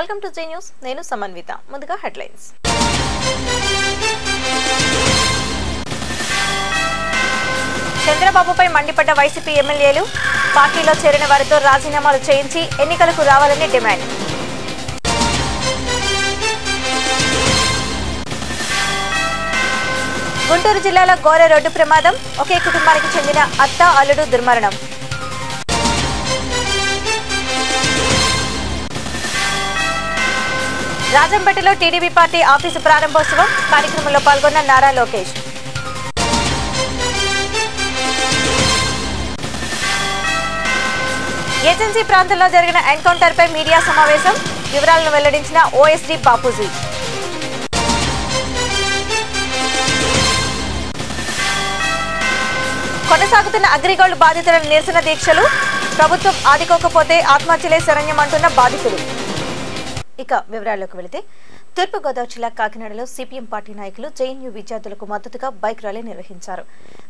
Welcome to J news. నేను సమన్విత. ముందుగా headlines. చంద్రబాబుపై మండిపడ్డ వైసీపీ ఎమ్మెల్యేలు, పార్టీలో చేరిన వారితో రాజీనామాలు చేయించి ఎన్నికలకు రావాలని డిమాండ్. గుంటూరు జిల్లాలో ఘోర రోడ్డు ప్రమాదం, ఒకే కుటుంబానికి చెందిన అత్త అల్లుడు దుర్మరణం. రాజంపేటలో టీడీపీ పార్టీ ఆఫీసు ప్రారంభోత్సవం, కార్యక్రమంలో పాల్గొన్న నారా లోకేష్. ఏజెన్సీ ప్రాంతంలో జరిగిన ఎన్కౌంటర్పై మీడియా సమావేశం, వివరాలను వెల్లడించిన ఓఎస్డీ బాపూజీ. కొనసాగుతున్న అగ్రిగోల్డ్ బాధితుల నిరసన దీక్షలు, ప్రభుత్వం ఆదుకోకపోతే ఆత్మహత్యలే శరణ్యం అంటున్న బాధితులు. ఇక వివరాల్లోకి వెళితే, తూర్పుగోదావరి జిల్లా కాకినాడలో సిపిఎం పార్టీ నాయకులు జేఎన్యూ విద్యార్థులకు మద్దతుగా బైక్ ర్యాలీ నిర్వహించారు.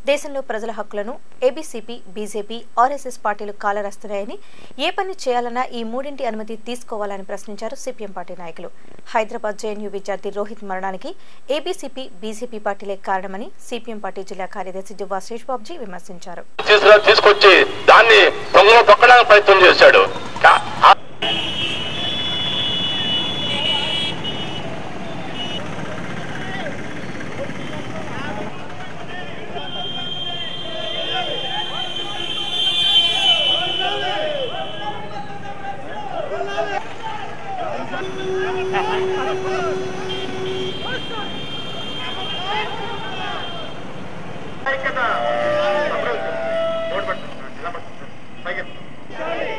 దేశంలో ప్రజల హక్కులను ఏబీసీపీ, బీజేపీ, ఆర్ఎస్ఎస్ పార్టీలు కాలరాస్తున్నాయని, ఏ పని చేయాలన్నా ఈ మూడింటి అనుమతి తీసుకోవాలని ప్రశ్నించారు సిపిఎం పార్టీ నాయకులు. హైదరాబాద్ జేఎన్యూ విద్యార్థి రోహిత్ మరణానికి ఏబీసీపీ, బీజేపీ పార్టీలే కారణమని సిపిఎం పార్టీ జిల్లా కార్యదర్శి దువ్వా శేష్ బాబుజీ విమర్శించారు.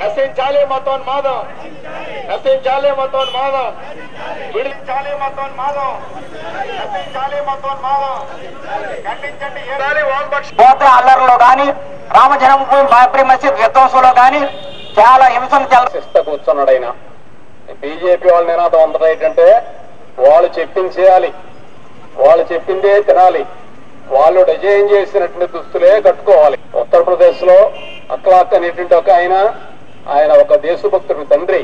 నశించాలి మతోన్మాదం, నశించాలి మతోన్మాదం, విడిచాలి మతోన్మాదం, నశించాలి మతోన్మాదం, ఖండించండి. పోతే అల్లర్లో గాని, రామ జన్మభూమి బాబ్రీ మసీద్ విధ్వంసంలో గాని చాలా హింసను శిస్త కూర్చున్నాడైనా. బీజేపీ వాళ్ళ నినాదం అందరూ ఏంటంటే, వాళ్ళు చెప్పింది చేయాలి, వాళ్ళు చెప్పిందే తినాలి, వాళ్ళు డిజైన్ చేసినటువంటి దుస్తులే కట్టుకోవాలి. ఉత్తరప్రదేశ్ లో అక్లాక్ అనేటువంటి ఒక ఆయన ఒక దేశభక్తుడి తండ్రి,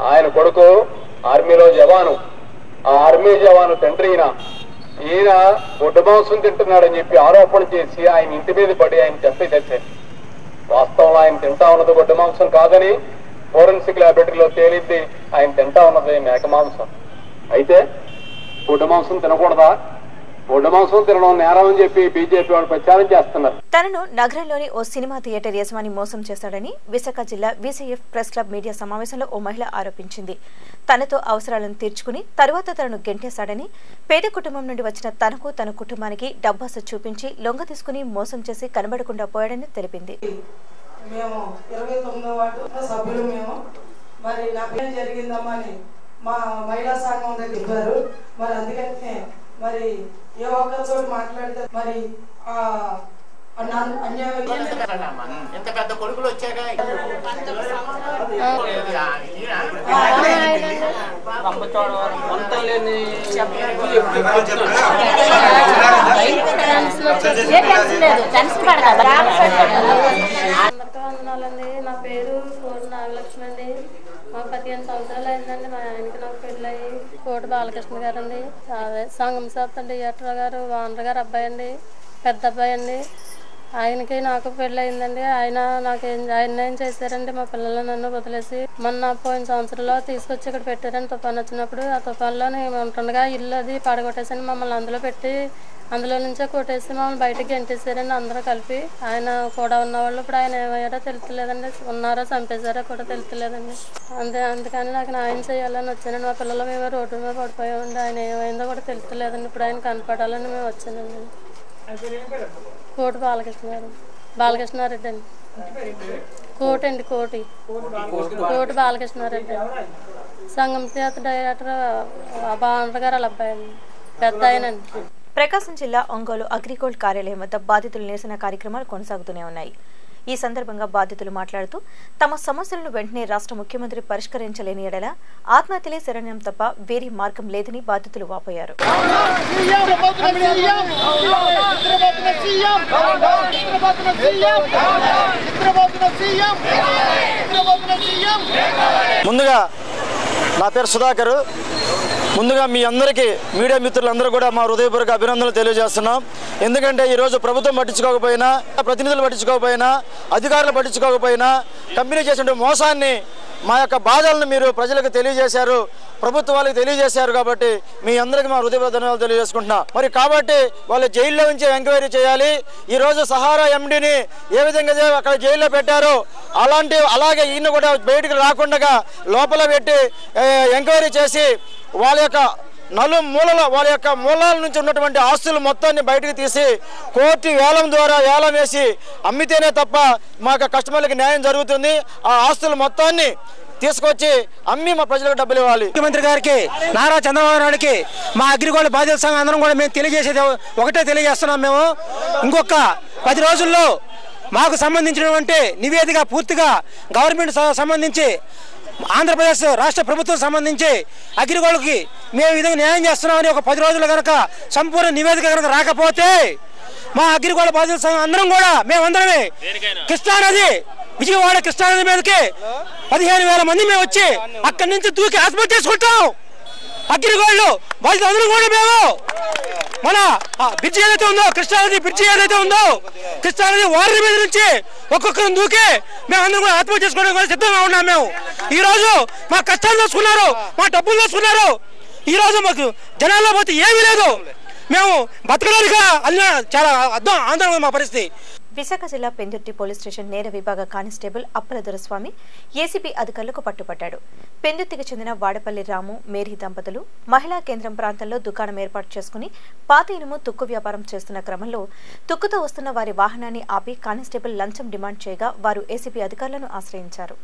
ఆయన కొడుకు ఆర్మీలో జవాను, ఆ ఆర్మీ జవాను తండ్రి ఈయన గొడ్డు మాంసం తింటున్నాడని చెప్పి ఆరోపణ చేసి ఆయన ఇంటి మీద పడి ఆయన చంపేసేసారు. వాస్తవంలో ఆయన తింటా ఉన్నది గొడ్డు మాంసం కాదని ఫోరెన్సిక్ ల్యాబొరేటరీలో తేలింది, ఆయన తింటా ఉన్నది మేక మాంసం. అయితే గొడ్డు మాంసం తినకూడదా? గొడ్డు మాంసం తినడం నేరం అని చెప్పి బీజేపీ వాళ్ళు ప్రచారం చేస్తున్నారు. తనను నగరంలోని ఓ సినిమా థియేటర్ యజమాని మోసం చేశాడని విశాఖ జిల్లా వీసీఎఫ్ ప్రెస్ క్లబ్ మీడియా సమావేశంలో ఓ మహిళ ఆరోపించింది. తనతో అవసరాలను తీర్చుకుని తరువాత తనను గెంటేశాడని, పేద కుటుంబం నుండి వచ్చిన తనకు తన కుటుంబానికి డబ్బాస చూపించి లొంగ తీసుకుని మోసం చేసి కనబడకుండా పోయాడని తెలిపింది. మేము 29వ వార్డు సభ్యులు మరి నా పేరు జరిగిందమ్మని మా మహిళా సంఘం దగ్గర చెప్పారు. మరి అందుకనే మరి ఏ ఒక్క చోటు మాట్లాడితే మరి ఎంత పెద్ద కొడుకులు వచ్చాక నా పేరు కోటి నాగలక్ష్మి అండి. మాకు 15 సంవత్సరాలు అయిందండి. మా ఆయనకి నాకు పెళ్ళయి. కోటి బాలకృష్ణ గారు అండి, సంగం సాప్ అండి, థియేటర్ గారు, వానర్ గారు అబ్బాయి అండి, పెద్ద అబ్బాయి అండి. ఆయనకి నాకు పెళ్ళి అయిందండి. ఆయన ఏం చేశారండి, మా పిల్లలు నన్ను వదిలేసి మొన్న పోయిన సంవత్సరంలో తీసుకొచ్చి ఇక్కడ పెట్టారని తుఫాను వచ్చినప్పుడు, ఆ తుఫాన్లో నేను ఉంటుండగా ఇల్లు అది పడగొట్టేసని మమ్మల్ని అందులో పెట్టి అందులో నుంచే కొట్టేసి మమ్మల్ని బయటకి గెంటేసారండి అందరూ కలిపి. ఆయన కూడా ఉన్నవాళ్ళు ఇప్పుడు ఆయన ఏమయ్యారో తెలుస్తలేదండి, ఉన్నారో చంపేశారో కూడా తెలుస్తలేదండి. అందుకని నాకు న్యాయం చేయాలని వచ్చానండి. మా పిల్లలు మేము రోడ్డు మీద పడిపోయామండి. ఆయన ఏమైందో కూడా తెలుస్తలేదండి. ఇప్పుడు ఆయన కనపడాలని మేము వచ్చానండి. కోటి బాలకృష్ణ గారు, బాలకృష్ణారెడ్డి అండి. కోటి బాలకృష్ణారెడ్డి సంగం థియేటర్ డైరెక్టర్ బాండ్ర గారు వాళ్ళ అబ్బాయి అండి, పెద్ద ఆయనండి. ప్రకాశం జిల్లా ఒంగోలు అగ్రిగోల్డ్ కార్యాలయం వద్ద బాధితుల నిరసన కార్యక్రమాలు కొనసాగుతూనే ఉన్నాయి. ఈ సందర్భంగా బాధితులు మాట్లాడుతూ తమ సమస్యలను వెంటనే రాష్ట్ర ముఖ్యమంత్రి పరిష్కరించలేని ఎడల ఆత్మహత్యలే శరణ్యం తప్ప వేరే మార్గం లేదని బాధితులు వాపోయారు. ముందుగా నా పేరు సుధాకర్. ముందుగా మీ అందరికీ మీడియా మిత్రులందరూ కూడా మా హృదయపూర్వక అభినందనలు తెలియజేస్తున్నాం. ఎందుకంటే ఈరోజు ప్రభుత్వం పట్టించుకోకపోయినా, ప్రతినిధులు పట్టించుకోకపోయినా, అధికారులు పట్టించుకోకపోయినా కంపెనీ చేసిన మోసాన్ని, మా యొక్క బాధలను మీరు ప్రజలకు తెలియజేశారు, ప్రభుత్వ వాళ్ళకి తెలియజేశారు. కాబట్టి మీ అందరికీ మా హృదయపూర్వక ధన్యవాదాలు తెలియజేసుకుంటున్నాం. మరి కాబట్టి వాళ్ళు జైల్లో నుంచి ఎంక్వైరీ చేయాలి. ఈరోజు సహారా ఎండీని ఏ విధంగా అక్కడ జైల్లో పెట్టారో అలాగే ఈయన కూడా బయటికి రాకుండా లోపల పెట్టి ఎంక్వైరీ చేసి వాళ్ళ యొక్క వాళ్ళ యొక్క మూలాల నుంచి ఉన్నటువంటి ఆస్తులు మొత్తాన్ని బయటకు తీసి కోర్టు వేలం వేసి అమ్మితేనే తప్ప మా కస్టమర్లకు న్యాయం జరుగుతుంది. ఆ ఆస్తులు మొత్తాన్ని తీసుకొచ్చి అమ్మి మా ప్రజలకు డబ్బులు ఇవ్వాలి. ముఖ్యమంత్రి గారికి, నారా చంద్రబాబు నాయుడుకి, మా అగ్రిగోల్డ్ బాధితుల సంఘం అందరం కూడా మేము తెలియజేసేది ఒకటే తెలియజేస్తున్నాం. మేము ఇంకొక 10 రోజుల్లో మాకు సంబంధించినటువంటి నివేదిక పూర్తిగా గవర్నమెంట్ సంబంధించి, ఆంధ్రప్రదేశ్ రాష్ట్ర ప్రభుత్వం సంబంధించి అగ్రిగోల్డ్కి మేము ఈ విధంగా న్యాయం చేస్తున్నామని ఒక 10 రోజులు కనుక సంపూర్ణ నివేదిక కనుక రాకపోతే మా అగ్రిగోల్డ్ బాధితుల సంఘం అందరం కూడా మేమందరమే కృష్ణానది, విజయవాడ కృష్ణానది మీదకి 15,000 మంది మేము వచ్చి అక్కడి నుంచి దూకి ఆత్మహత్య చేసుకుంటాం. అగ్రిగోల్డ్ బాధితులు అందరం కూడా మేము మన బ్రిడ్జి ఏదైతే ఉందో, కృష్ణానది బ్రిడ్జి ఏదైతే ఉందో, కృష్ణానది వారి మీద నుంచి ఒక్కొక్కరు దూకి మేము అందరం కూడా ఆత్మహత్య చేసుకోవడం కూడా సిద్ధంగా ఉన్నాం. మేము ఈ రోజు మా కష్టాలు దోచుకున్నారు, మా డబ్బులు దోచుకున్నారు. ఈ రోజు మాకు జనాల్లో పోతే ఏమీ లేదు. మేము బతకడానికి చాలా ఆందోళన మా పరిస్థితి. విశాఖ జిల్లా పెందుర్తి పోలీస్ స్టేషన్ నేర విభాగ కానిస్టేబుల్ అప్పల దొరస్వామి ఏసీబీ అధికారులకు పట్టుపట్టాడు. పెందుర్తికి చెందిన వాడపల్లి రాము, మేరీ దంపతులు మహిళా కేంద్రం ప్రాంతంలో దుకాణం ఏర్పాటు చేసుకుని పాత ఇనుము తుక్కు వ్యాపారం చేస్తున్న క్రమంలో తుక్కుతో వస్తున్న వారి వాహనాన్ని ఆపి కానిస్టేబుల్ లంచం డిమాండ్ చేయగా వారు ఏసీబీ అధికారులను ఆశ్రయించారు.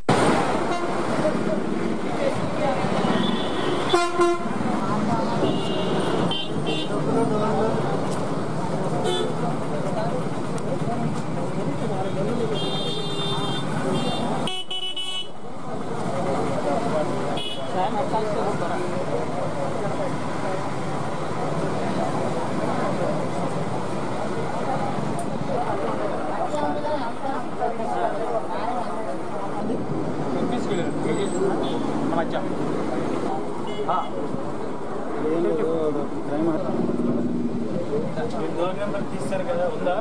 తీస్తారు కదా, ఉందా?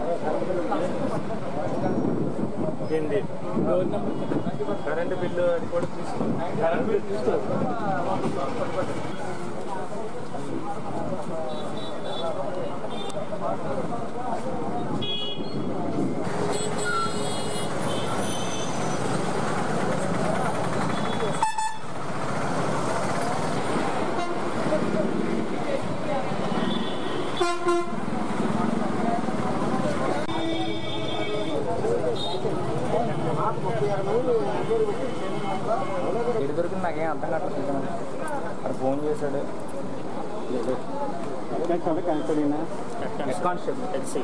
ఏంది కరెంటు బిల్లు అది కూడా తీసుకోండి. కరెంటు బిల్లు తీసుకోండి. ఎటు దొరికింది నాకేం అర్థం కావట్లేదు. అక్కడ ఫోన్ చేశాడు కానిస్టేబుల్ ఎల్సీ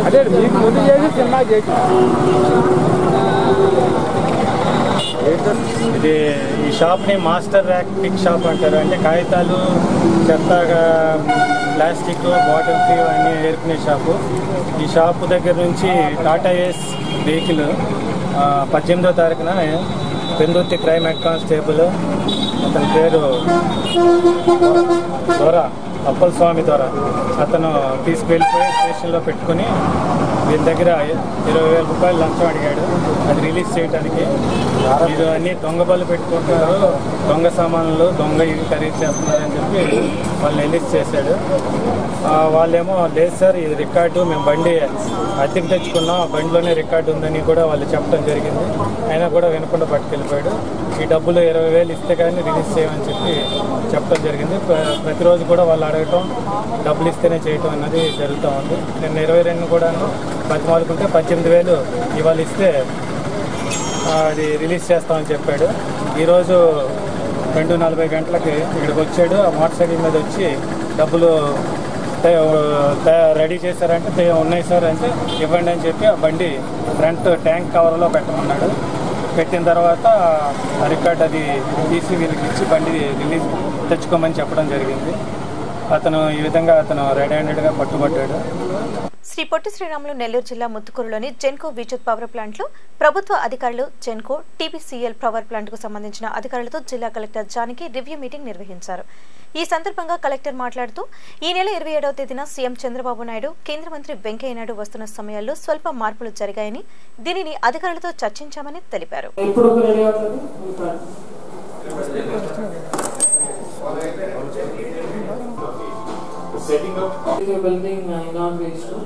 అదే మీకు ముందు చేసి సినిమా చేసి ఇది ఈ షాప్ని మాస్టర్ ర్యాక్ షాప్ అంటారు. అంటే కాగితాలు, చెత్త, ప్లాస్టిక్ బాటిల్స్ ఇవన్నీ ఏర్పునే షాపు. ఈ షాపు దగ్గర నుంచి టాటా ఏస్ వెహికల్ 18వ తారీఖున పెందుర్తి క్రైమ్ హెడ్ కానిస్టేబుల్, అతని పేరు దొర, అప్పల్ స్వామి దొర, అతను తీసుకువెళ్ళిపోయి స్టేషన్లో పెట్టుకుని వీళ్ళ దగ్గర 20,000 రూపాయలు లంచం అడిగాడు. అది రిలీజ్ చేయడానికి. మీరు అన్నీ దొంగ బళ్ళు పెట్టుకుంటున్నారు, దొంగ సామాన్లు, దొంగ ఇవి ఖరీదు చేస్తున్నారని చెప్పి వాళ్ళని రిలీజ్ చేశాడు. వాళ్ళేమో లేదు సార్, ఇది రికార్డు, మేము బండి అద్దెకి తెచ్చుకున్నాం, ఆ బండిలోనే రికార్డు ఉందని కూడా వాళ్ళు చెప్పడం జరిగింది. అయినా కూడా వినకుండా పట్టుకెళ్ళిపోయాడు. ఈ డబ్బులు 20,000 ఇస్తే కానీ రిలీజ్ చేయమని చెప్పి చెప్పడం జరిగింది. ప్రతిరోజు కూడా వాళ్ళు అడగటం, డబ్బులు ఇస్తేనే చేయటం అన్నది జరుగుతూ ఉంది. నిన్న 22 కూడాను బతిమాలుకుంటే 18,000 ఇవాళ ఇస్తే అది రిలీజ్ చేస్తామని చెప్పాడు. ఈరోజు 2:40 గంటలకి ఇక్కడికి వచ్చాడు. ఆ మోటార్ సైకిల్ మీద వచ్చి డబ్బులు రెడీ చేశారంటే ఉన్నాయి సార్ అంటే ఇవ్వండి అని చెప్పి ఆ బండి ఫ్రంట్ ట్యాంక్ కవర్లో పెట్టమన్నాడు. పెట్టిన తర్వాత ఆ రికార్డ్ అది తీసి వీళ్ళకి ఇచ్చి బండి రిలీజ్ తెచ్చుకోమని చెప్పడం జరిగింది. అతను ఈ విధంగా రెడ్ హ్యాండెడ్గా పట్టుబట్టాడు. శ్రీ పొట్టి శ్రీరాములు నెల్లూరు జిల్లా ముత్తుకూరులోని జెన్కో విద్యుత్ పవర్ ప్లాంట్లో ప్రభుత్వ అధికారులు జెన్కో టీపీసీఎల్ పవర్ ప్లాంట్కు సంబంధించిన అధికారులతో జిల్లా కలెక్టర్ జానకి రివ్యూ మీటింగ్ నిర్వహించారు. ఈ సందర్భంగా కలెక్టర్ మాట్లాడుతూ ఈ నెల 27వ తేదీన సీఎం చంద్రబాబు నాయుడు, కేంద్ర మంత్రి వెంకయ్య నాయుడు వస్తున్న సమయాల్లో స్వల్ప మార్పులు జరిగాయని, దీనిని అధికారులతో చర్చించామని తెలిపారు. Setting up the building inauguration,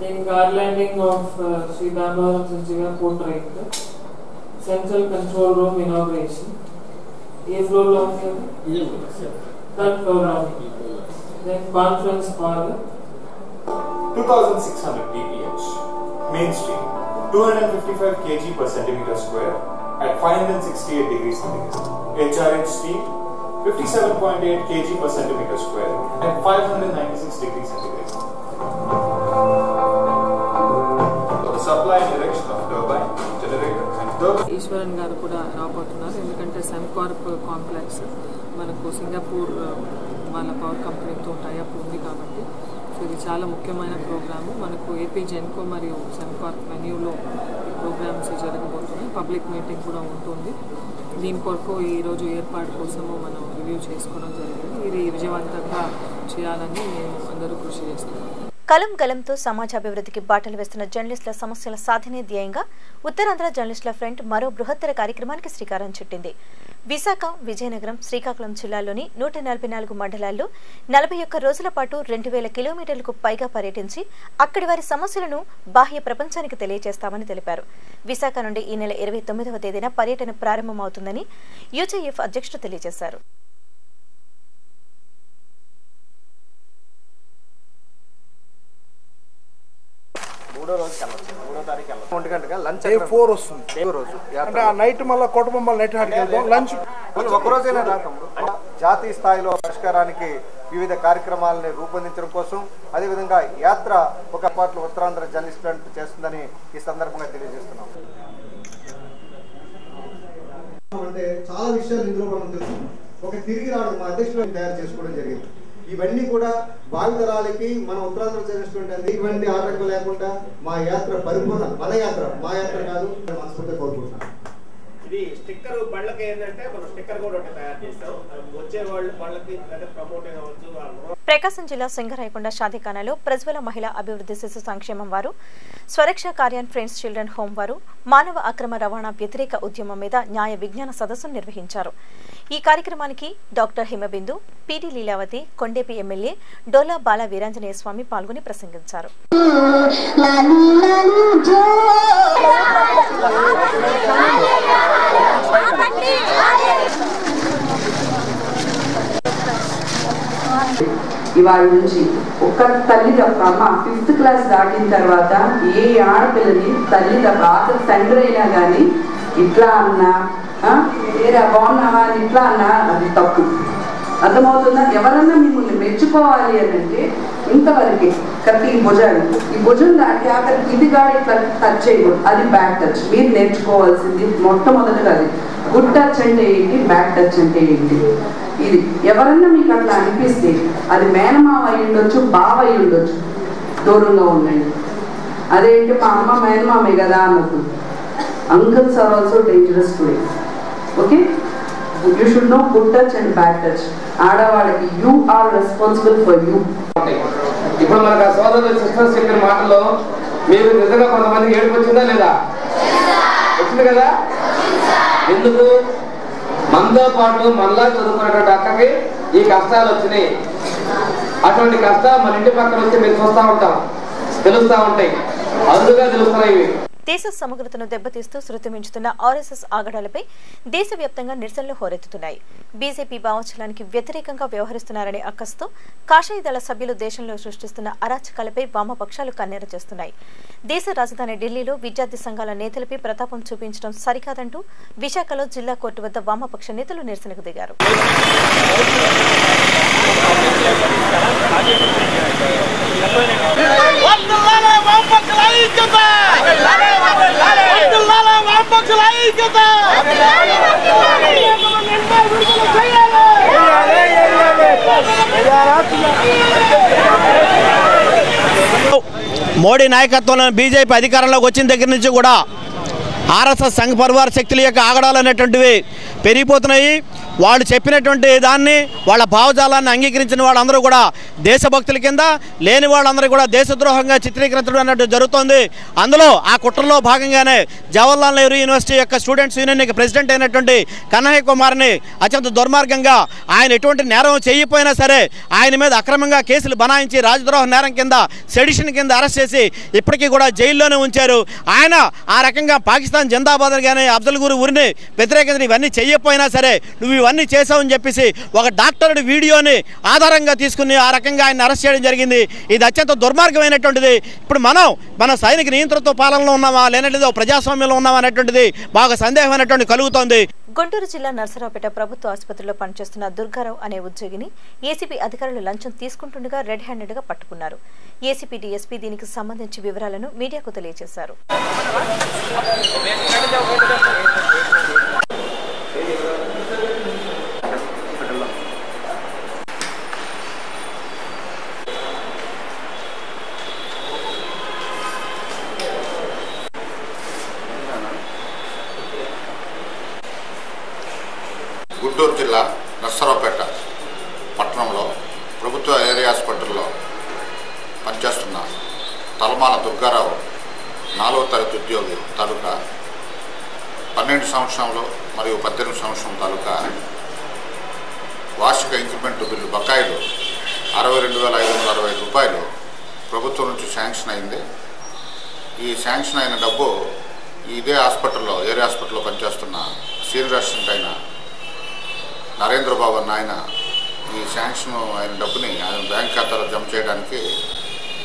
then garlanding of Sri Dambavaram Sanjiva portrait, central control room inauguration, A floor long, third floor long, then conference hall, 2600 dph, Main Street, 255 kg per centimeter square at 568 degrees centigrade, HRH steel, 57.8 kg per centimeter square at 596 degrees centigrade. For the supply and erection of turbine, generator and turbine. Easwaran గారు కూడా రాబోతున్నారు. ఎందుకంటే Sembcorp complex మనకు Singapore వాళ్ళ power కంపెనీతో tie up ఉంది కాబట్టి so ఇది చాలా ముఖ్యమైన ప్రోగ్రాము. మనకు ఏపీ జెన్కో మరియు సెమ్కార్ప్ వెన్యూలో ప్రోగ్రామ్స్ జరగబోతున్నాయి. పబ్లిక్ మీటింగ్ కూడా ఉంటుంది. దీని కొరకు ఈరోజు ఏర్పాటు కోసము మనం రివ్యూ చేసుకోవడం జరిగింది. ఇది విజయవంతంగా చేయాలని మేము అందరూ కృషి చేస్తున్నాం. కలం గలంతో సమాజాభివృద్ధికి బాటలు వేస్తున్న జర్నలిస్టుల సమస్యల సాధనే ధ్యేయంగా ఉత్తరాంధ్ర జర్నలిస్టుల ఫ్రంట్ మరో బృహత్తర కార్యక్రమానికి శ్రీకారం చుట్టింది. విశాఖ, విజయనగరం, శ్రీకాకుళం జిల్లాల్లోని 144 మండలాల్లో 41 రోజుల పాటు 2000 కిలోమీటర్లకు పైగా పర్యటించి అక్కడి వారి సమస్యలను బాహ్య ప్రపంచానికి తెలియజేస్తామని తెలిపారు. విశాఖ నుండి ఈ నెల 29వ తేదీన పర్యటన ప్రారంభమవుతుందని యూజేఎఫ్ అధ్యక్షుడు తెలియజేశారు. నైట్ మళ్ళీ కోటబొమ్మల నైట్ లంచ్ ఒకరోజైనా జాతీయ స్థాయిలో పరిష్కారానికి వివిధ కార్యక్రమాలని రూపొందించడం కోసం అదేవిధంగా యాత్ర ఒక పాటలు ఉత్తరాంధ్ర జర్నలిస్టులు చేస్తుందని ఈ సందర్భంగా తెలియజేస్తున్నాం. అంటే చాలా విషయాలు ఇందులో మనం తెలుసు. ఒక తిరిగి రావడం మా అధ్యక్షులు తయారు చేసుకోవడం జరిగింది. ఇవన్నీ కూడా భావితరాలకి మన ఉత్తరాంధ్ర జర్నలిస్టు ఇటువంటి ఆటంకం లేకుండా మా యాత్ర పరిపూర్ణ మన యాత్ర మా యాత్ర కాదు మనస్ఫూర్తిగా కోరుకుంటున్నాం. ఇది స్టిక్కర్ బళ్ళకి ఏంటంటే మనం స్టిక్కర్ కూడా తయారు చేస్తాం. వచ్చే వాళ్ళు బళ్ళకి ప్రమోటింగ్ అవ్వచ్చు. ప్రకాశం జిల్లా సింగరాయకొండ షాదీఖానాలో ప్రజ్వల మహిళా అభివృద్ధి శిశు సంక్షేమం వారు, స్వరక్ష కార్యాన్ ఫ్రెండ్స్ చిల్డ్రన్ హోం వారు మానవ అక్రమ రవాణా వ్యతిరేక ఉద్యమం మీద న్యాయ విజ్ఞాన సదస్సును నిర్వహించారు. ఈ కార్యక్రమానికి డాక్టర్ హిమబిందు, పిడి లీలావతి, కొండేపి ఎమ్మెల్యే డోలా బాల వీరాంజనేయ స్వామి పాల్గొని ప్రసంగించారు. ఇవాళ నుంచి ఒక్క తల్లి తప్ప అమ్మ 5th క్లాస్ దాటిన తర్వాత ఏ ఆడపిల్లని తల్లి తప్ప ఆఖరి తండ్రి అయినా కానీ ఇట్లా అన్నా ఏరా బాగున్నావా అని ఇట్లా అన్నా అది తప్పు. అర్థమవుతుందా? ఎవరన్నా మిమ్మల్ని మెచ్చుకోవాలి అని అంటే ఇంతవరకే కత్తి ఈ భుజం దాటి ఆఖరికి ఇది కాడ ఇట్లా టచ్ చేయకూడదు. అది బ్యాక్ టచ్. మీరు నేర్చుకోవాల్సింది మొట్టమొదటిగా అది. గుడ్ టచ్ అంటే ఏంటి, బ్యాక్ టచ్ అంటే ఏంటి. ఇది ఎవరన్నా మీకు అట్లా అనిపిస్తే అది మేనమావ అయి ఉండొచ్చు, బావ అయి ఉండొచ్చు, దూరంగా ఉండండి. అదేంటి మా అమ్మ మేనమామే కదా అన్నట్టు. Uncles are also dangerous today. Okay, you should know good touch and bad touch. ఆడవాళ్ళకి you are responsible for you. ఇప్పుడు మనకు సోదరులు సిస్టర్స్ చెప్పిన మాటల్లో మీరు నిజంగా కొంతమంది ఏడుపు వచ్చిందా లేదా? వచ్చింది కదా. ఎందుకు? మనతో పాటు మనలా చదువుకున్నటువంటి అక్కకి ఈ కష్టాలు వచ్చినాయి. అటువంటి కష్టాలు మన ఇంటి పక్కన వచ్చి మేము చూస్తూ ఉంటాం, తెలుస్తూ ఉంటాయి, అరుదుగా తెలుస్తున్నాయి. దేశ సమగ్రతను దెబ్బతీస్తూ శృతి మించుతున్న ఆర్ఎస్ఎస్ ఆగడాలపై దేశవ్యాప్తంగా నిరసనలు హోరెత్తుతున్నాయి. బీజేపీ భావోత్సవానికి వ్యతిరేకంగా వ్యవహరిస్తున్నారనే అక్కసుతో కాషాయ దళ సభ్యులు దేశంలో సృష్టిస్తున్న అరాచకాలపై వామపక్షాలు కన్నెర చేస్తున్నాయి. దేశ రాజధాని ఢిల్లీలో విద్యార్థి సంఘాల నేతలపై ప్రతాపం చూపించడం సరికాదంటూ విశాఖలో జిల్లా కోర్టు వద్ద వామపక్ష నేతలు నిరసనకు దిగారు. మోడీ నాయకత్వంలో బీజేపీ అధికారంలోకి వచ్చిన దగ్గర నుంచి కూడా ఆర్ఎస్ఎస్ సంఘ పరివార శక్తుల యొక్క ఆగడాలు అనేటువంటివి పెరిగిపోతున్నాయి. వాళ్ళు చెప్పినటువంటి దాన్ని వాళ్ళ భావజాలాన్ని అంగీకరించిన వాళ్ళందరూ కూడా దేశభక్తుల కింద, లేని వాళ్ళందరూ కూడా దేశద్రోహంగా చిత్రీకరించడం అన్నట్టు జరుగుతోంది. అందులో ఆ కుట్రలో భాగంగానే జవహర్లాల్ నెహ్రూ యూనివర్సిటీ యొక్క స్టూడెంట్స్ యూనియన్కి ప్రెసిడెంట్ అయినటువంటి కన్నయ్య కుమార్ని అత్యంత దుర్మార్గంగా ఆయన ఎటువంటి నేరం చేయకపోయినా సరే ఆయన మీద అక్రమంగా కేసులు బనాయించి రాజద్రోహ నేరం కింద సెడిషన్ కింద అరెస్ట్ చేసి ఇప్పటికీ కూడా జైల్లోనే ఉంచారు. ఆయన ఆ రకంగా పాకిస్తాన్ జిందాబాద్ కానీ అఫ్జల్ గురు ఊరిని వ్యతిరేకించిన ఇవన్నీ చేయకపోయినా సరే నువ్వు ఇవన్నీ చేసావని చెప్పేసి ఒక డాక్టరుడి వీడియోని ఆధారంగా తీసుకుని ఆ రకంగా ఆయన అరెస్ట్ చేయడం జరిగింది. ఇది అత్యంత దుర్మార్గమైనటువంటిది. ఇప్పుడు మన సైనిక నియంతృత్వ పాలనలో ఉన్నామా లేనట్లేదు ప్రజాస్వామ్యంలో ఉన్నామా అనేటువంటిది బాగా సందేహం అనేటువంటి కలుగుతోంది. గుంటూరు జిల్లా నర్సరావుపేట ప్రభుత్వ ఆసుపత్రిలో పనిచేస్తున్న దుర్గారావు అనే ఉద్యోగిని ఏసీబీ అధికారులు లంచం తీసుకుంటుండగా రెడ్ హ్యాండెడ్ గా పట్టుకున్నారు. ఏసీబీ డీఎస్పీ దీనికి సంబంధించి వివరాలను మీడియాకు తెలియజేశారు. గుంటూరు జిల్లా నర్సరావుపేట పట్టణంలో ప్రభుత్వ ఏరియా హాస్పిటల్లో పనిచేస్తున్న తలమాల దుర్గారావు 4వ తరగతి ఉద్యోగి తాలూకా 12 సంవత్సరంలో మరియు 18 సంవత్సరం తాలూకా వార్షిక ఇంక్రిమెంట్ బిల్లు బకాయిలు 62,565 రూపాయలు ప్రభుత్వం నుంచి శాంక్షన్ అయింది. ఈ శాంక్షన్ అయిన డబ్బు ఇదే హాస్పిటల్లో ఏరియా హాస్పిటల్లో పనిచేస్తున్న సీనియర్ అసిస్టెంట్ అయిన నరేంద్రబాబు అన్న ఆయన ఈ శాంక్షన్ అయిన డబ్బుని ఆయన బ్యాంక్ ఖాతాలో జమ చేయడానికి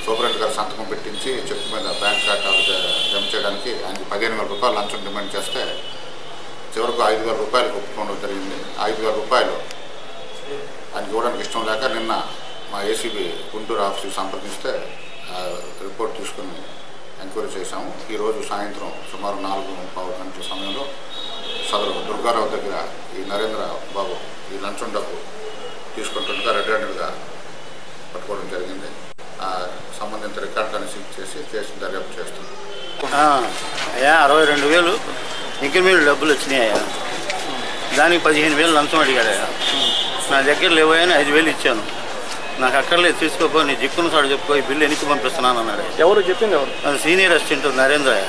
సూపరింటెండెంట్ గారు సంతకం పెట్టించి చెక్ మీద బ్యాంక్ ఖాతాలో జమ చేయడానికి ఆయనకి 15,000 రూపాయలు లంచం డిమాండ్ చేస్తే చివరకు 5,000 రూపాయలకు ఒప్పుకోవడం జరిగింది. 5,000 రూపాయలు ఆయనకి ఇవ్వడానికి ఇష్టం లేక నిన్న మా ఏసీబీ గుంటూరు ఆఫీస్కి సంప్రదిస్తే రిపోర్ట్ తీసుకుని ఎంక్వైరీ చేశాము. ఈరోజు సాయంత్రం సుమారు 4:15 గంటల సమయంలో సదరు దుర్గారావు దగ్గర ఈ నరేంద్ర బాబు ఈ లంచం డబ్బు తీసుకుంటుండగా రెడ్ హ్యాండెడ్గా పట్టుకోవడం జరిగింది. సంబంధిత రికార్డులను సీజ్ చేసి కేసు దర్యాప్తు చేస్తుంది. అయ్యా 62,000 ఇంక్రిమెంట్ డబ్బులు వచ్చినాయా, దానికి 15,000 లంచం అడిగాడయ్యా. నా దగ్గర లేవని 5,000 ఇచ్చాను. నాకు అక్కర్లేదు తీసుకోపో, నీ జిక్కును సాడు చెప్పుకో, ఈ బిల్లు ఎన్నికి పంపిస్తున్నాను అన్నాడు. ఎవరు చెప్పింది? ఎవరు? Senior assistant నరేంద్రయ్య.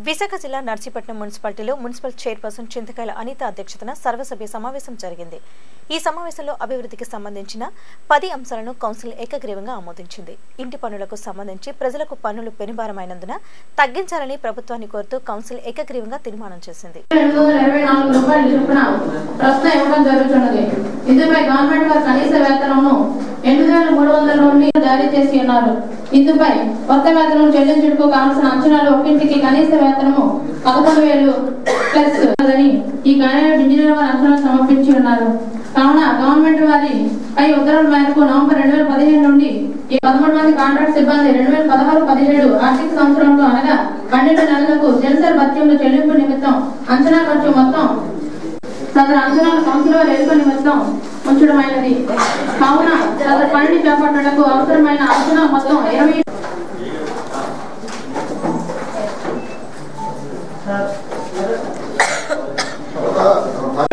విశాఖ జిల్లా నర్సీపట్నం మున్సిపాలిటీలో మున్సిపల్ చైర్పర్సన్ చింతకాయల అనిత అధ్యక్షతన సర్వసభ్య సమావేశం జరిగింది. ఈ సమావేశంలో అభివృద్ధికి సంబంధించిన 10 అంశాలను కౌన్సిల్ ఏకగ్రీవంగా ఆమోదించింది. ఇంటి పన్నులకు సంబంధించి ప్రజలకు పన్నులు పెనుభారమైనందున తగ్గించాలని ప్రభుత్వాన్ని కోరుతూ కౌన్సిల్ ఏకగ్రీవంగా తీర్మానం చేసింది. 224 రూపాయలు చొప్పున ప్రస్తుతం ఇవ్వడం జరుగుతున్నది. ఇందుపై గవర్నమెంట్ వారు కనీస వేతనమును 8,300 నుండి జారీ చేసి ఉన్నారు. ఇందుపై కొత్త వేతనం చెల్లించుటకు కావాల్సిన అంచనాలు ఒక్కింటికి కనీస వేతనము 11,000 ప్లస్ అని ఈ కార్యాలయం ఇంజనీర్ వారు అంచనాలు సమర్పించి ఉన్నారు. కావున గవర్నమెంట్ వారి పై ఉత్తర్వుల మేరకు నవంబర్ 2015 నుండి 13 మంది కాంట్రాక్ట్ సిబ్బంది 2016-17 ఆర్థిక సంవత్సరంలో అనగా 12 నెలలకు జలసరి భత్యంలో చెల్లింపు నిమిత్తం అంచనా ఖర్చు మొత్తం సదరు అంచనాలు కౌన్సిల్ వారి ఎదుక నిమిత్తం ఉంచడమైనది. కావున సదరు పనిని చేపట్టడానికి అవసరమైన అంచనా మొత్తం 20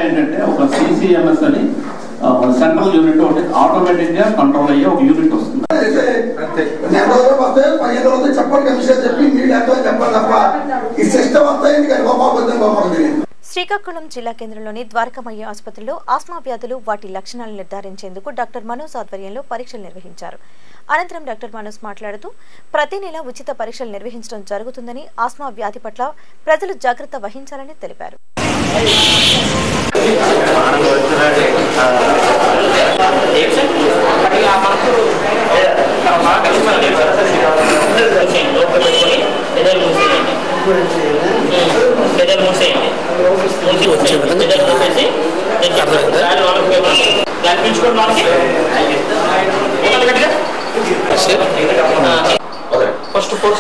ఏంటంటే ఒక సిసిఎంఎస్ అని సెంట్రల్ యూనిట్ ఒకటి ఆటోమేటిక్ గా కంట్రోల్ అయ్యే ఒక యూనిట్ వస్తుంది. శ్రీకాకుళం జిల్లా కేంద్రంలోని ద్వారకామయ్య ఆసుపత్రిలో ఆస్మా వ్యాధులు వాటి లక్షణాలను నిర్ధారించేందుకు డాక్టర్ మనోజ్ ఆధ్వర్యంలో పరీక్షలు నిర్వహించారు. అనంతరం డాక్టర్ మనోజ్ మాట్లాడుతూ ప్రతి నెల ఉచిత పరీక్షలు నిర్వహించడం జరుగుతుందని, ఆస్మా వ్యాధి పట్ల ప్రజలు జాగ్రత్త వహించాలని తెలిపారు. ఓకే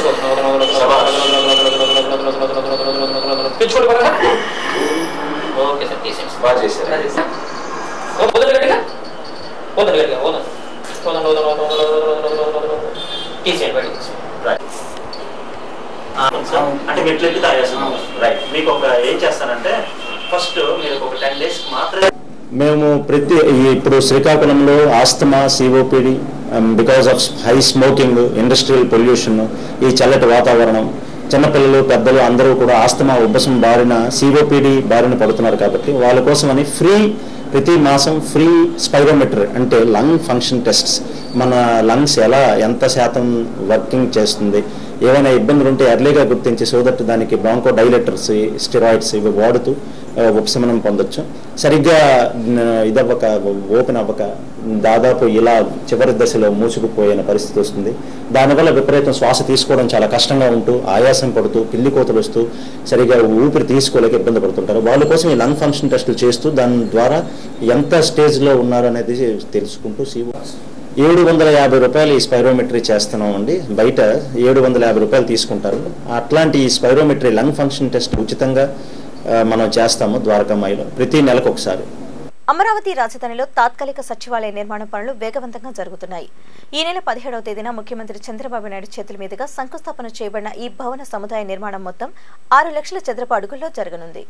సార్ తీసేయండి బాగా చేశారు వదలగట్టిగా వదలగట్టిగా తీసేయండి బయట అంటే మెట్లు ఎక్కి తాగేస్తున్నాం రైట్ మీకు ఒక ఏం చేస్తానంటే ఫస్ట్ మీరు ఒక 10 days మాత్రమే మేము ఇప్పుడు శ్రీకాకుళంలో asthma COPD because of high smoking industrial pollution ఈ చల్లటి వాతావరణం చిన్నపిల్లలు పెద్దలు అందరూ కూడా ఆస్తమా ఉబ్బసం బారిన సిఓపిడి బారిన పడుతున్నారు కాబట్టి వాళ్ళ కోసమని ప్రతి మాసం ఫ్రీ స్పైరోమెట్రీ అంటే లంగ్ ఫంక్షన్ టెస్ట్స్ మన లంగ్స్ ఎంత శాతం వర్కింగ్ చేస్తుంది ఏమైనా ఇబ్బందులు ఉంటే ఎర్లీగా గుర్తించి సో దట్ దానికి బ్రాంకో డైలెటర్స్ స్టెరాయిడ్స్ ఇవి వాడుతూ ఉపశమనం పొందొచ్చు. సరిగ్గా ఇదవ్వక ఓపెన్ అవ్వక దాదాపు ఇలా చివరి దశలో మూసుకుపోయిన పరిస్థితి వస్తుంది. దానివల్ల విపరీతం శ్వాస తీసుకోవడం చాలా కష్టంగా ఉంటూ ఆయాసం పడుతూ పిల్లి కోతలు వస్తూ సరిగ్గా ఊపిరి తీసుకోలేక ఇబ్బంది పడుతుంటారు. వాళ్ళ కోసం ఈ లంగ్ ఫంక్షన్ టెస్టులు చేస్తూ దాని ద్వారా ఎంత స్టేజ్లో ఉన్నారు అనేది తెలుసుకుంటూ 750 రూపాయలు ఈ స్పైరోమెట్రీ చేస్తున్నాం అండి. బయట 750 రూపాయలు తీసుకుంటారు. అట్లాంటి ఈ స్పైరోమెట్రీ లంగ్ ఫంక్షన్ టెస్ట్ ఉచితంగా మనం చేస్తాము ద్వారకామాయిలో ప్రతి నెలకు ఒకసారి. అమరావతి రాజధానిలో తాత్కాలిక సచివాలయ నిర్మాణ పనులు వేగవంతంగా జరుగుతున్నాయి. ఈ నెల 17వ తేదీన ముఖ్యమంత్రి చంద్రబాబు నాయుడు చేతుల మీదుగా శంకుస్థాపన చేయబడిన ఈ భవన సముదాయ నిర్మాణం మొత్తం 6 లక్షల చదరపు అడుగుల్లో జరగనుంది.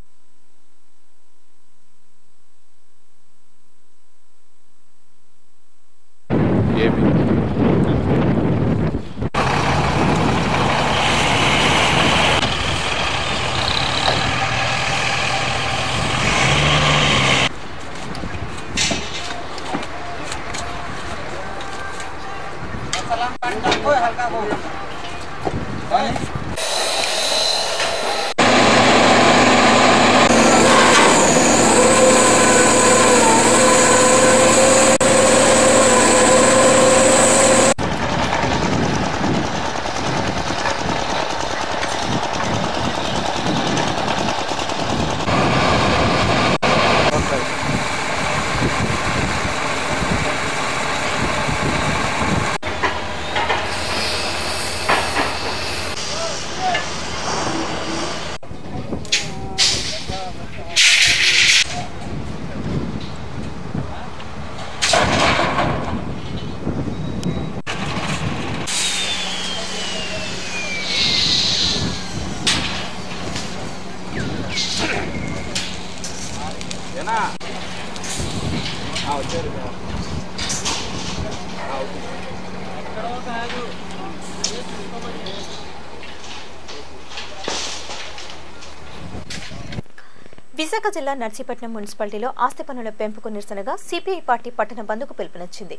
విశాఖ జిల్లా నర్సీపట్నం మున్సిపాలిటీలో ఆస్తి పన్నుల పెంపుకు నిరసనగా సిపిఐ పార్టీ పట్టణ బంద్కు పిలుపునిచ్చింది.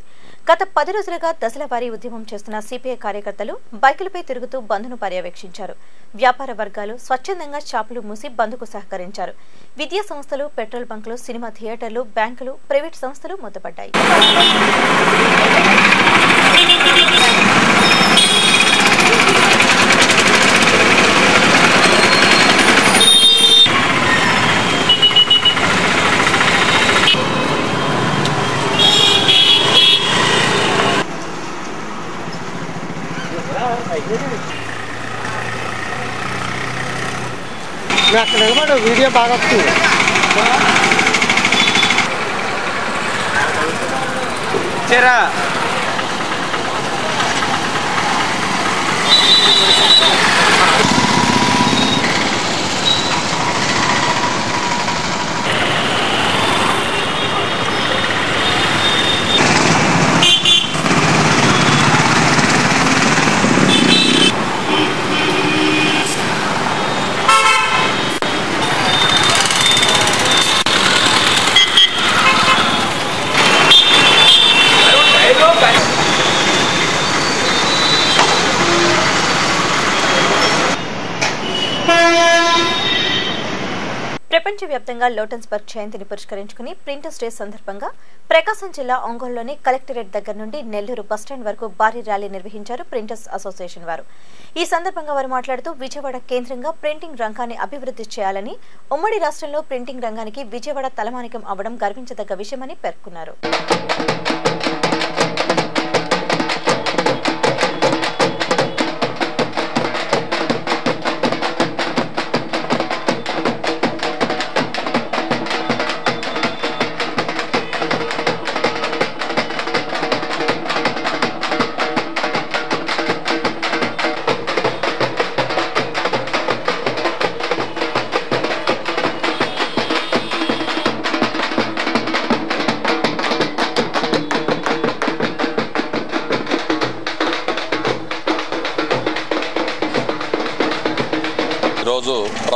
గత 10 రోజులుగా దశల వారీ ఉద్యమం చేస్తున్న సిపిఐ కార్యకర్తలు బైకులపై తిరుగుతూ బంద్ను పర్యవేక్షించారు. వ్యాపార వర్గాలు స్వచ్ఛందంగా షాపులు మూసి బంద్కు సహకరించారు. విద్యా సంస్థలు, పెట్రోల్ బంకులు, సినిమా థియేటర్లు, బ్యాంకులు, ప్రైవేట్ సంస్థలు మూతపడ్డాయి. అక్కడ నిలబడు వీడియో బాగా వస్తుంది. చేరా ప్రపంచవ్యాప్తంగా లోటన్స్బర్గ్ జయంతిని పురస్కరించుకుని ప్రింటర్స్ డే సందర్భంగా ప్రకాశం జిల్లా ఒంగోలులోని కలెక్టరేట్ దగ్గర నుండి నెల్లూరు బస్టాండ్ వరకు భారీ ర్యాలీ నిర్వహించారు ప్రింటర్స్ అసోసియేషన్ వారు. ఈ సందర్భంగా వారు మాట్లాడుతూ విజయవాడ కేంద్రంగా ప్రింటింగ్ రంగాన్ని అభివృద్ధి చేయాలని, ఉమ్మడి రాష్ట్రంలో ప్రింటింగ్ రంగానికి విజయవాడ తలమానికం అవ్వడం గర్వించదగ్గ విషయమని పేర్కొన్నారు.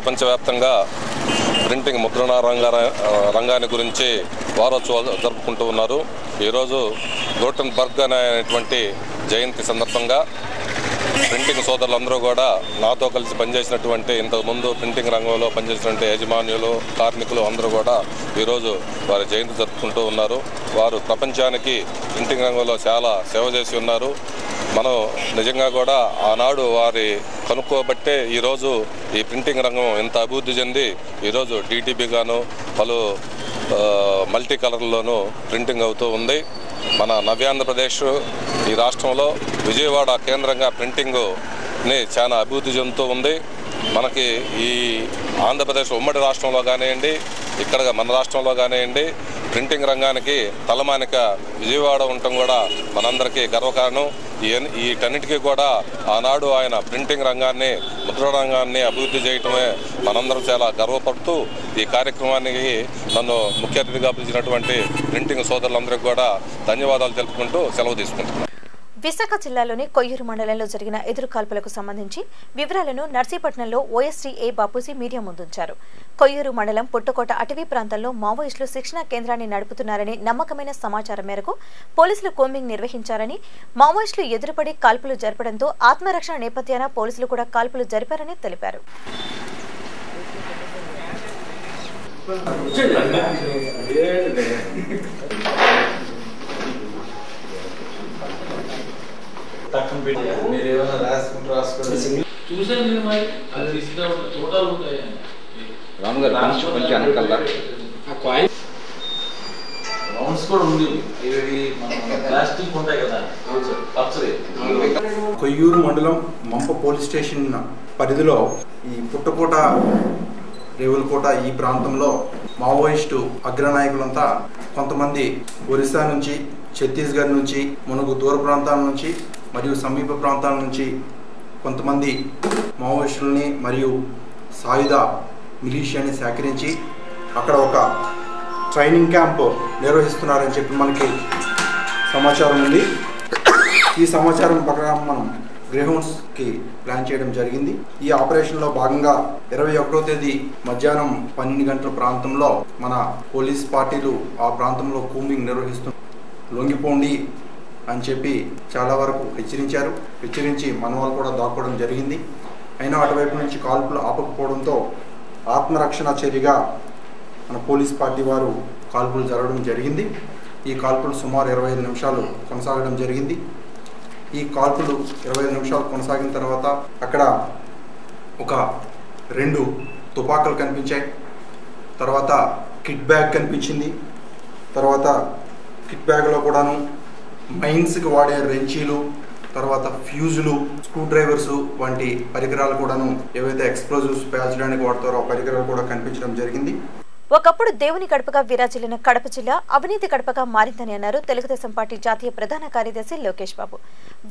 ప్రపంచవ్యాప్తంగా ప్రింటింగ్ ముద్రణ రంగాన్ని గురించి వారోత్సవాలు జరుపుకుంటూ ఉన్నారు. ఈరోజు గూటెన్బర్గ్ అనేటువంటి జయంతి సందర్భంగా ప్రింటింగ్ సోదరులందరూ కూడా నాతో కలిసి పనిచేసినటువంటి ఇంతకుముందు ప్రింటింగ్ రంగంలో పనిచేసినటువంటి యజమానులు, కార్మికులు అందరూ కూడా ఈరోజు వారి జయంతి జరుపుకుంటూ ఉన్నారు. వారు ప్రపంచానికి ప్రింటింగ్ రంగంలో చాలా సేవ చేసి ఉన్నారు. మనం నిజంగా కూడా ఆనాడు వారి కనుక్కోబట్టే ఈరోజు ఈ ప్రింటింగ్ రంగం ఎంత అభివృద్ధి చెంది ఈరోజు DTP గాను పలు మల్టీ కలర్లోనూ ప్రింటింగ్ అవుతూ ఉంది. మన నవ్యాంధ్రప్రదేశ్ ఈ రాష్ట్రంలో విజయవాడ కేంద్రంగా ప్రింటింగ్ని చాలా అభివృద్ధి చెందుతూ ఉంది. మనకి ఈ ఆంధ్రప్రదేశ్ ఉమ్మడి రాష్ట్రంలో కానివ్వండి, ఇక్కడ మన రాష్ట్రంలో కానివ్వండి, ప్రింటింగ్ రంగానికి తలమానిక విజయవాడ ఉండటం కూడా మనందరికీ గర్వకారణం. వీటన్నిటికీ కూడా ఆనాడు ఆయన ప్రింటింగ్ రంగాన్ని, ముద్ర రంగాన్ని అభివృద్ధి చేయటమే మనందరం చాలా గర్వపడుతూ ఈ కార్యక్రమానికి నన్ను ముఖ్య అతిథిగా పిలిచినటువంటి ప్రింటింగ్ సోదరులందరికీ కూడా ధన్యవాదాలు తెలుపుకుంటూ సెలవు తీసుకుంటున్నాను. విశాఖ జిల్లాలోని కొయ్యూరు మండలంలో జరిగిన ఎదురుకాల్పులకు సంబంధించి వివరాలను నర్సీపట్నంలో OSDA బాపూజీ మీడియా ముందుంచారు. కొయ్యూరు మండలం పుట్టకోట అటవీ ప్రాంతంలో మావోయిస్టులు శిక్షణా కేంద్రాన్ని నడుపుతున్నారని నమ్మకమైన సమాచారం మేరకు పోలీసులు కోంబింగ్ నిర్వహించారని, మావోయిస్టులు ఎదురుపడి కాల్పులు జరపడంతో ఆత్మరక్షణ నేపథ్యాన పోలీసులు కూడా కాల్పులు జరిపారని తెలిపారు. కొయ్యూరు మండలం మంప పోలీస్ స్టేషన్ పరిధిలో ఈ పుట్టకోట, రేవులకోట ఈ ప్రాంతంలో మావోయిస్టు అగ్రనాయకులంతా కొంతమంది ఒరిస్సా నుంచి, ఛత్తీస్గఢ్ నుంచి, మునుగు దూర ప్రాంతాల నుంచి మరియు సమీప ప్రాంతాల నుంచి కొంతమంది మావోయిస్టులని మరియు సాయుధ మిలీషియాని సేకరించి అక్కడ ఒక ట్రైనింగ్ క్యాంప్ నిర్వహిస్తున్నారని చెప్పి మనకి సమాచారం ఉంది. ఈ సమాచారం ప్రకారం మనం గ్రేహౌండ్స్కి ప్లాన్ చేయడం జరిగింది. ఈ ఆపరేషన్లో భాగంగా 21వ తేదీ మధ్యాహ్నం 12 గంటల ప్రాంతంలో మన పోలీస్ పార్టీలు ఆ ప్రాంతంలో కూంబింగ్ నిర్వహిస్తున్నారు. లొంగిపోండి అని చెప్పి చాలా వరకు హెచ్చరించి మన వాళ్ళు కూడా దాక్కోవడం జరిగింది. అయినా అటువైపు నుంచి కాల్పులు ఆపకపోవడంతో ఆత్మరక్షణ చర్యగా మన పోలీస్ పార్టీ వారు కాల్పులు జరగడం జరిగింది. ఈ కాల్పులు సుమారు 25 నిమిషాలు కొనసాగడం జరిగింది. ఈ కాల్పులు 25 నిమిషాలు కొనసాగిన తర్వాత అక్కడ ఒక 2 తుపాకులు కనిపించాయి. తర్వాత కిట్ బ్యాగ్ కనిపించింది. తర్వాత కిట్ బ్యాగ్లో కూడాను మైన్స్కి వాడే రెంచీలు, తర్వాత ఫ్యూజులు, స్క్రూ డ్రైవర్స్ వంటి పరికరాలు కూడాను, ఏవైతే ఎక్స్ప్లోజివ్స్ పేల్చడానికి వాడతారో ఆ పరికరాలు కూడా కనిపించడం జరిగింది. ఒకప్పుడు దేవుని గడపగా విరాజిల్లిన కడప జిల్లా అవినీతి గడపగా మారిందని అన్నారు తెలుగుదేశం పార్టీ జాతీయ ప్రధాన కార్యదర్శి లోకేష్ బాబు.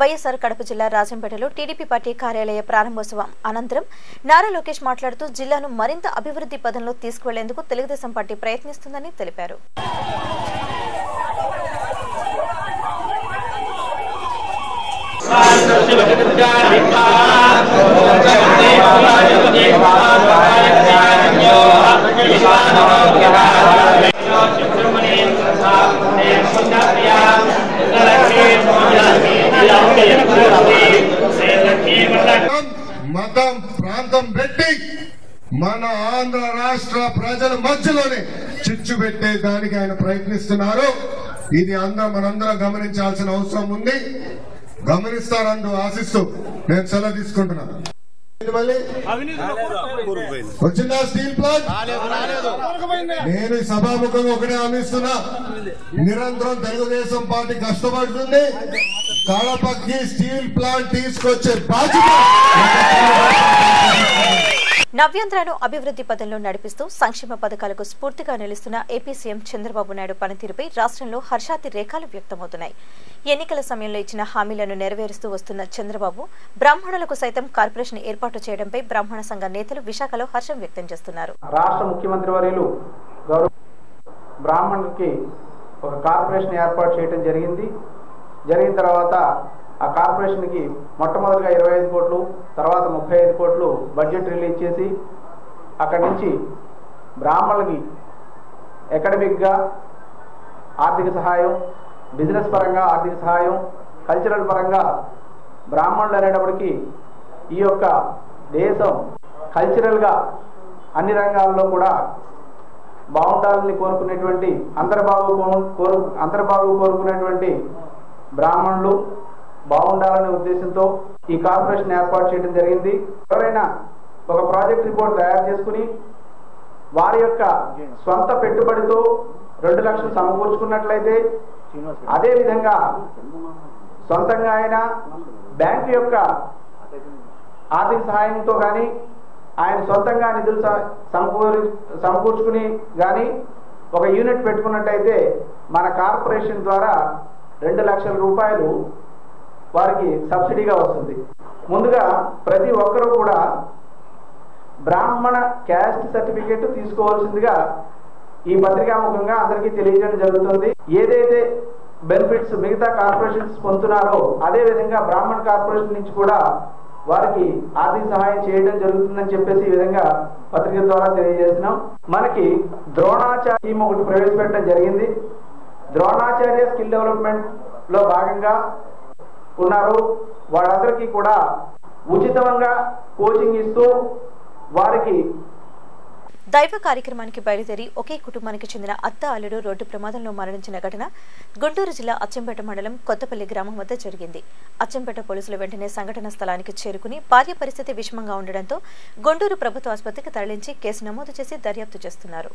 వైఎస్ఆర్ కడప జిల్లా రాజంపేటలో టీడీపీ పార్టీ కార్యాలయ ప్రారంభోత్సవం అనంతరం నారా లోకేష్ మాట్లాడుతూ జిల్లాను మరింత అభివృద్ధి పదంలో తీసుకువెళ్లేందుకు తెలుగుదేశం పార్టీ ప్రయత్నిస్తుందని తెలిపారు. మతం, ప్రాంతం పెట్టి మన ఆంధ్ర రాష్ట్ర ప్రజల మధ్యలోనే చిచ్చు పెట్టే దానికి ఆయన ప్రయత్నిస్తున్నారు. ఇది మనందరం గమనించాల్సిన అవసరం ఉంది. గమనిస్తారంటూ ఆశిస్తూ నేను సెలవు తీసుకుంటున్నాను. వచ్చిందా స్టీల్ ప్లాంట్? నేను ఈ సభాముఖంగా ఒకటే హామీస్తున్నా, నిరంతరం తెలుగుదేశం పార్టీ కష్టపడుతుంది. కడపకి స్టీల్ ప్లాంట్ తీసుకొచ్చే బాధ్యత. నవ్యాంధ్రను అభివృద్ధి పథంలో నడిపిస్తూ సంక్షేమ పథకాలకు స్ఫూర్తిగా నిలుస్తున్న ఏపీ సీఎం చంద్రబాబు నాయుడు పనితీరుపై రాష్ట్రంలో హర్షాతిరేకాలు వ్యక్తమవుతున్నాయి. ఎన్నికల సమయంలో ఇచ్చిన హామీలను నెరవేరుస్తూ వస్తున్న చంద్రబాబు బ్రాహ్మణులకు సైతం కార్పొరేషన్ ఏర్పాటు చేయడంపై బ్రాహ్మణ సంఘ నేతలు విశాఖలో హర్షం వ్యక్తం చేస్తున్నారు. రాష్ట్ర ముఖ్యమంత్రి వర్యులు గౌరవ బ్రాహ్మణులకి ఒక కార్పొరేషన్ ఏర్పాటు చేయడం జరిగిన తర్వాత ఆ కార్పొరేషన్కి మొట్టమొదటిగా 25 కోట్లు, తర్వాత 35 కోట్లు బడ్జెట్ రిలీజ్ చేసి అక్కడి నుంచి బ్రాహ్మణులకి అకాడమిక్గా ఆర్థిక సహాయం, బిజినెస్ పరంగా ఆర్థిక సహాయం, కల్చరల్ పరంగా బ్రాహ్మణులు అనేటప్పటికీ ఈ యొక్క దేశం కల్చరల్గా అన్ని రంగాల్లో కూడా బాగుండాలని కోరుకునేటువంటి అంతర్బాగు కోరుకునేటువంటి బ్రాహ్మణులు బాగుండాలనే ఉద్దేశంతో ఈ కార్పొరేషన్ ఏర్పాటు చేయడం జరిగింది. ఎవరైనా ఒక ప్రాజెక్ట్ రిపోర్ట్ తయారు చేసుకుని వారి యొక్క స్వంత పెట్టుబడితో 2 లక్షలు సమకూర్చుకున్నట్లయితే, అదేవిధంగా సొంతంగా అయినా బ్యాంకు యొక్క ఆర్థిక సహాయంతో కానీ ఆయన సొంతంగా నిధులు సమకూర్చుకుని కానీ ఒక యూనిట్ పెట్టుకున్నట్టయితే మన కార్పొరేషన్ ద్వారా 2 లక్షల రూపాయలు వారికి సబ్సిడీగా వస్తుంది. ముందుగా ప్రతి ఒక్కరూ కూడా బ్రాహ్మణ క్యాస్ట్ సర్టిఫికేట్ తీసుకోవాల్సిందిగా ఈ పత్రికాముఖంగా అందరికీ తెలియజేయడం జరుగుతుంది. ఏదైతే బెనిఫిట్స్ మిగతా కార్పొరేషన్స్ పొందుతున్నారో అదే విధంగా బ్రాహ్మణ కార్పొరేషన్ నుంచి కూడా వారికి ఆర్థిక సహాయం చేయడం జరుగుతుందని చెప్పేసి ఈ విధంగా పత్రిక ద్వారా తెలియజేస్తున్నాం. మనకి ద్రోణాచార్య టీం ఒకటి ప్రవేశపెట్టడం జరిగింది. ద్రోణాచార్య స్కిల్ డెవలప్మెంట్ లో భాగంగా ఉన్నారు. వాళ్ళందరికీ కూడా ఉచితంగా కోచింగ్ ఇస్తూ వారికి దైవ కార్యక్రమానికి బయలుదేరి ఒకే కుటుంబానికి చెందిన అత్త అల్లుడు రోడ్డు ప్రమాదంలో మరణించిన ఘటన గుంటూరు జిల్లా అచ్చంపేట మండలం కొత్తపల్లి గ్రామం వద్ద జరిగింది. అచ్చంపేట పోలీసులు వెంటనే సంఘటన స్థలానికి చేరుకుని భార్య పరిస్థితి విషమంగా ఉండడంతో గుంటూరు ప్రభుత్వ ఆసుపత్రికి తరలించి కేసు నమోదు చేసి దర్యాప్తు చేస్తున్నారు.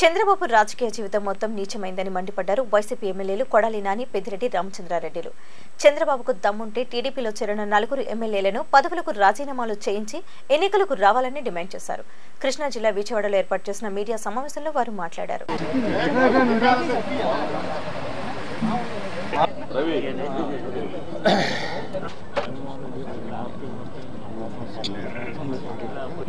చంద్రబాబు రాజకీయ జీవితం మొత్తం నీచమైందని మండిపడ్డారు వైసీపీ ఎమ్మెల్యేలు కొడాలి నాని, పెద్దిరెడ్డి రామచంద్రారెడ్డిలు. చంద్రబాబుకు దమ్ముంటే టీడీపీలో చేరిన 4 ఎమ్మెల్యేలను పదవులకు రాజీనామాలు చేయించి ఎన్నికలకు రావాలని డిమాండ్ చేశారు. కృష్ణా జిల్లా విజయవాడలో ఏర్పాటు చేసిన మీడియా సమావేశంలో వారు మాట్లాడారు.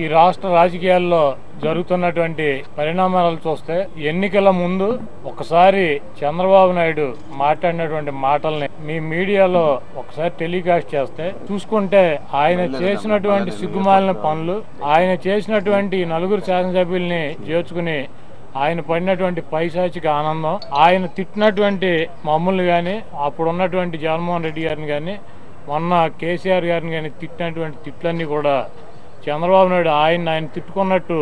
ఈ రాష్ట్ర రాజకీయాల్లో జరుగుతున్నటువంటి పరిణామాలు చూస్తే ఎన్నికల ముందు ఒకసారి చంద్రబాబు నాయుడు మాట్లాడినటువంటి మాటల్ని మీ మీడియాలో ఒకసారి టెలికాస్ట్ చేస్తే చూసుకుంటే ఆయన చేసినటువంటి సిగ్గుమాలిన పనులు, ఆయన చేసినటువంటి 4 శాసనసభ్యుల్ని చేర్చుకుని ఆయన పడినటువంటి పైశాచిక ఆనందం, ఆయన తిట్టినటువంటి మమ్మల్ని కానీ అప్పుడున్నటువంటి జగన్మోహన్ రెడ్డి గారిని కానీ మొన్న కేసీఆర్ గారిని కానీ తిట్టినటువంటి తిట్లన్నీ కూడా చంద్రబాబు నాయుడు ఆయన తిట్టుకున్నట్టు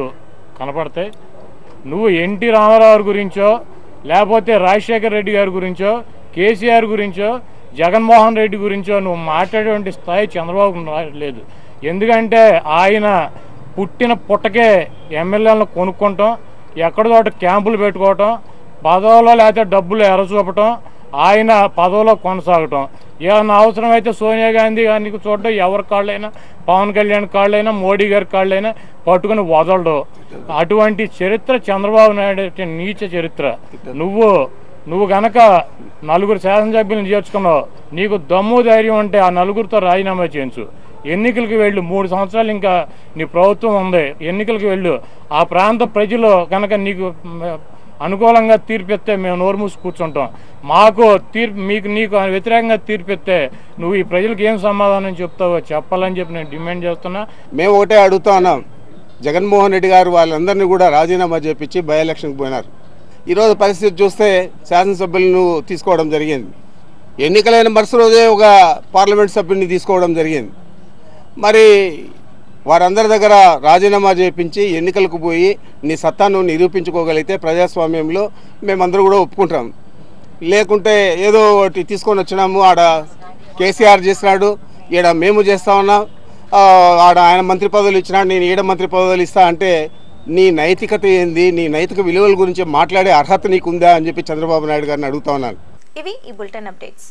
కనపడతాయి. నువ్వు ఎన్టీ రామారావు గురించో లేకపోతే రాజశేఖర రెడ్డి గారి గురించో కేసీఆర్ గురించో జగన్మోహన్ రెడ్డి గురించో నువ్వు మాట్లాడేటువంటి స్థాయి చంద్రబాబు లేదు. ఎందుకంటే ఆయన పుట్టిన పుట్టకే ఎమ్మెల్యేలను కొనుక్కోవటం, ఎక్కడిదోట క్యాంపులు పెట్టుకోవటం, పదవులో లేకపోతే డబ్బులు ఎరచూపటం, ఆయన పదవిలో కొనసాగటం. ఏమన్నా అవసరమైతే సోనియా గాంధీ గారికి చూడటం, ఎవరి కాళ్ళైనా పవన్ కళ్యాణ్ కాళ్ళైనా మోడీ గారి కాళ్ళైనా పట్టుకుని వదలడు. అటువంటి చరిత్ర చంద్రబాబు నాయుడు నీచ చరిత్ర. నువ్వు గనక 4 శాసనసభ్యులను చేర్చుకున్నావు, నీకు దమ్ము ధైర్యం ఉంటే ఆ 4తో రాజీనామా చేయించు. ఎన్నికలకు వెళ్ళు. 3 సంవత్సరాలు ఇంకా నీ ప్రభుత్వం ఉంది, ఎన్నికలకు వెళ్ళు. ఆ ప్రాంత ప్రజలు కనుక నీకు అనుకూలంగా తీర్పిస్తే మేము నోరు మూసి కూర్చుంటాం. మాకు నీకు వ్యతిరేకంగా తీర్పిస్తే నువ్వు ఈ ప్రజలకు ఏం సమాధానం చెప్తావో చెప్పాలని చెప్పి నేను డిమాండ్ చేస్తున్నా. మేము ఒకటే అడుగుతా ఉన్నాం, జగన్మోహన్ రెడ్డి గారు వాళ్ళందరినీ కూడా రాజీనామా చేపించి బై ఎలక్షన్కి పోయినారు. ఈరోజు పరిస్థితి చూస్తే శాసనసభ్యులను తీసుకోవడం జరిగింది. ఎన్నికలైన మరుసటి రోజే ఒక పార్లమెంట్ సభ్యుడిని తీసుకోవడం జరిగింది. మరి వారందరి దగ్గర రాజీనామా చేయించి ఎన్నికలకు పోయి నీ సత్తాను నిరూపించుకోగలిగితే ప్రజాస్వామ్యంలో మేమందరూ కూడా ఒప్పుకుంటాం. లేకుంటే ఏదో ఒకటి తీసుకొని వచ్చినాము, ఆడ కేసీఆర్ చేసినాడు, ఈడ మేము చేస్తా ఉన్నాం, ఆడ ఆయన మంత్రి పదవులు ఇచ్చినాడు, నేను ఈడ మంత్రి పదవులు ఇస్తా అంటే నీ నైతికత ఏంది, నీ నైతిక విలువల గురించి మాట్లాడే అర్హత నీకుందా అని చెప్పి చంద్రబాబు నాయుడు గారిని అడుగుతా ఉన్నాను. ఇవి ఈ బులెటిన్ అప్డేట్స్.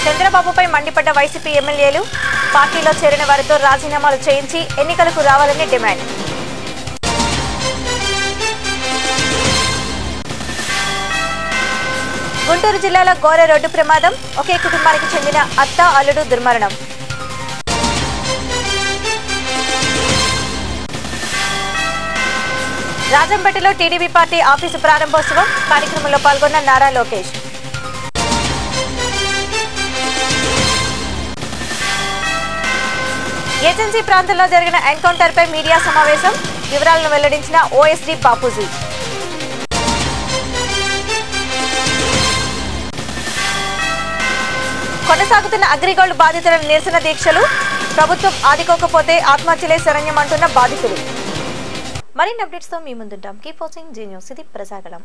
చంద్రబాబుపై మండిపడ్డ వైసీపీ ఎమ్మెల్యేలు, పార్టీలో చేరిన వారితో రాజీనామాలు చేయించి ఎన్నికలకు రావాలని డిమాండ్. గుంటూరు జిల్లాలో ఘోర రోడ్డు ప్రమాదం, ఒకే కుటుంబానికి చెందిన అత్త అల్లుడు దుర్మరణం. రాజంపేటలో టీడీపీ పార్టీ ఆఫీసు ప్రారంభోత్సవం, కార్యక్రమంలో పాల్గొన్న నారా లోకేష్. ఏజెన్సీ ప్రాంతంలో జరిగిన ఎన్కౌంటర్ పై మీడియా సమావేశం, వివరాలను వెల్లడించిన ఓఎస్డీ బాపూజీ. కొనసాగుతున్న అగ్రిగోల్డ్ బాధితుల నిరసన దీక్షలు, ప్రభుత్వం ఆదుకోకపోతే ఆత్మహత్యలే శరణ్యం అంటున్న బాధితులు. మరిన్ని అప్డేట్స్ తో మీ ముందుంటాం. Keep watching Zee News. ఇది ప్రజాగళం.